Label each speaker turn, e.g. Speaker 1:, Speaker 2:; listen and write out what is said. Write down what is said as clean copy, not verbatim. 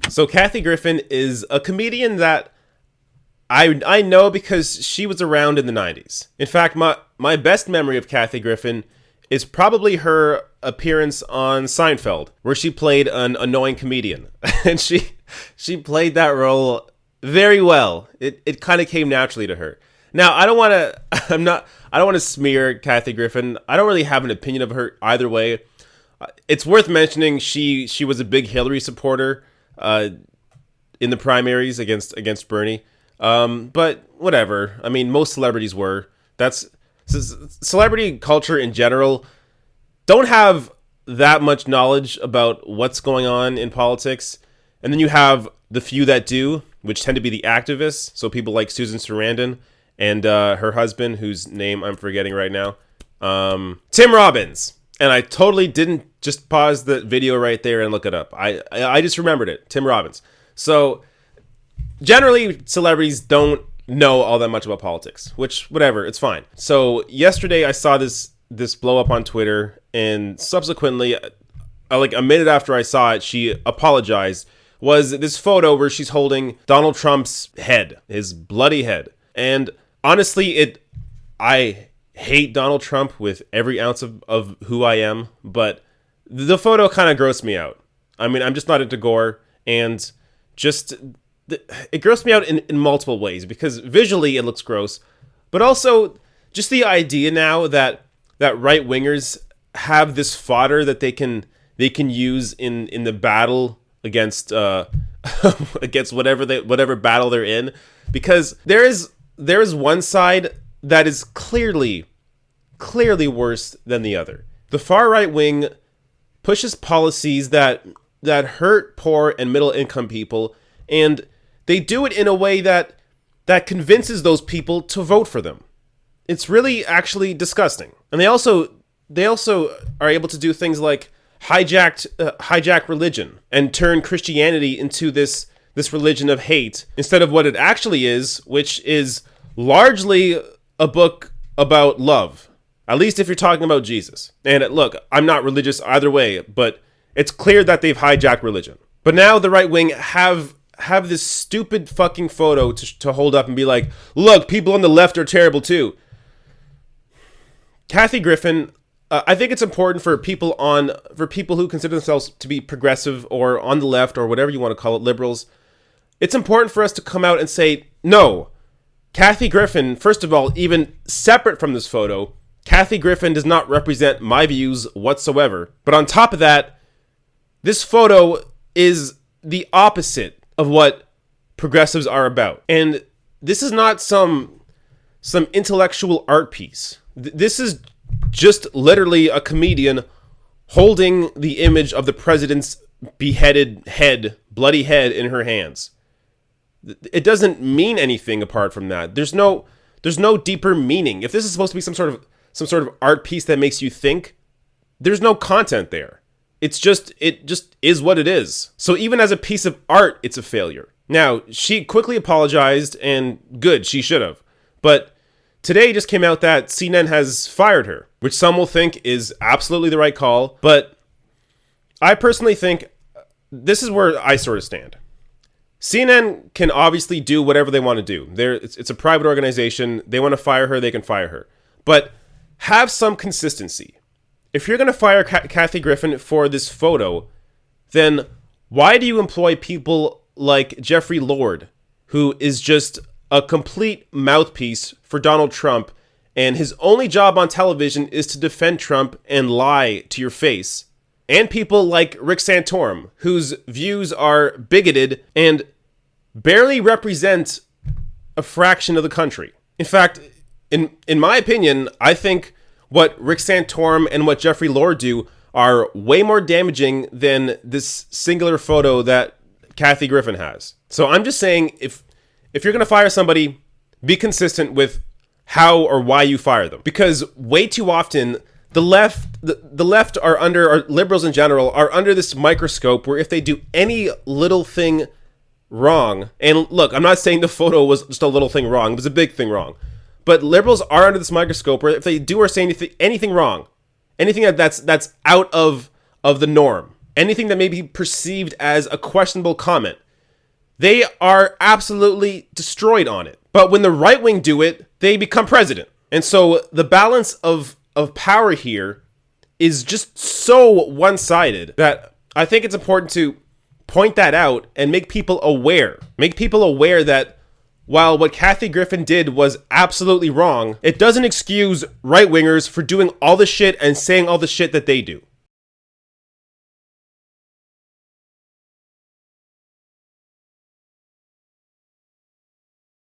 Speaker 1: So Kathy Griffin is a comedian that I know because she was around in the 90s. In fact, my best memory of Kathy Griffin is probably her appearance on Seinfeld, where she played an annoying comedian. And she played that role very well. It kind of came naturally to her. Now, I don't want to smear Kathy Griffin. I don't really have an opinion of her either way. It's worth mentioning she was a big Hillary supporter in the primaries against Bernie. But whatever. I mean, most celebrities were. That's celebrity culture in general don't have that much knowledge about what's going on in politics. And then you have the few that do, which tend to be the activists. So people like Susan Sarandon and her husband, whose name I'm forgetting right now, Tim Robbins. And I totally didn't just pause the video right there and look it up. I just remembered it. Tim Robbins. So generally, celebrities don't know all that much about politics, which, whatever, it's fine. So yesterday I saw this blow up on Twitter, and subsequently, like a minute after I saw it, she apologized. Was this photo where she's holding Donald Trump's head, his bloody head. And honestly, I hate Donald Trump with every ounce of who I am, but the photo kind of grossed me out. I mean, I'm just not into gore, and just it grossed me out in multiple ways, because visually it looks gross, but also just the idea now that right-wingers have this fodder that they can use in the battle against against whatever battle they're in, because there is one side that is clearly worse than the other. The far right wing pushes policies that hurt poor and middle income people, and they do it in a way that convinces those people to vote for them. It's really actually disgusting. And they also are able to do things like hijack religion and turn Christianity into this religion of hate instead of what it actually is, which is largely a book about love. At least if you're talking about Jesus. And look, I'm not religious either way, but it's clear that they've hijacked religion. But now the right wing have this stupid fucking photo to hold up and be like, look, people on the left are terrible too. Kathy Griffin, I think it's important for people who consider themselves to be progressive or on the left or whatever you want to call it, liberals. It's important for us to come out and say, no, Kathy Griffin, first of all, even separate from this photo, Kathy Griffin does not represent my views whatsoever. But on top of that, this photo is the opposite of what progressives are about. And this is not some intellectual art piece. This is just literally a comedian holding the image of the president's beheaded head, bloody head, in her hands. It doesn't mean anything apart from that. There's no deeper meaning. If this is supposed to be some sort of art piece that makes you think, there's no content there. It just is what it is. So even as a piece of art, it's a failure. Now, she quickly apologized, and good, she should have. But today just came out that CNN has fired her, which some will think is absolutely the right call. But I personally think this is where I sort of stand. CNN can obviously do whatever they want to do. It's a private organization. They want to fire her, they can fire her. But have some consistency. If you're going to fire Kathy Griffin for this photo, then why do you employ people like Jeffrey Lord, who is just a complete mouthpiece for Donald Trump, and his only job on television is to defend Trump and lie to your face? And people like Rick Santorum, whose views are bigoted and barely represent a fraction of the country. In fact, in my opinion, I think what Rick Santorum and what Jeffrey Lord do are way more damaging than this singular photo that Kathy Griffin has. So I'm just saying, if you're going to fire somebody, be consistent with how or why you fire them. Because way too often, the left are under, or liberals in general, are under this microscope where if they do any little thing wrong, and look, I'm not saying the photo was just a little thing wrong, it was a big thing wrong, but liberals are under this microscope where if they do or say anything wrong, anything that's out of the norm, anything that may be perceived as a questionable comment. They are absolutely destroyed on it. But when the right wing do it, they become president. And so the balance of power here is just so one-sided that I think it's important to point that out and make people aware. Make people aware that while what Kathy Griffin did was absolutely wrong, it doesn't excuse right-wingers for doing all the shit and saying all the shit that they do.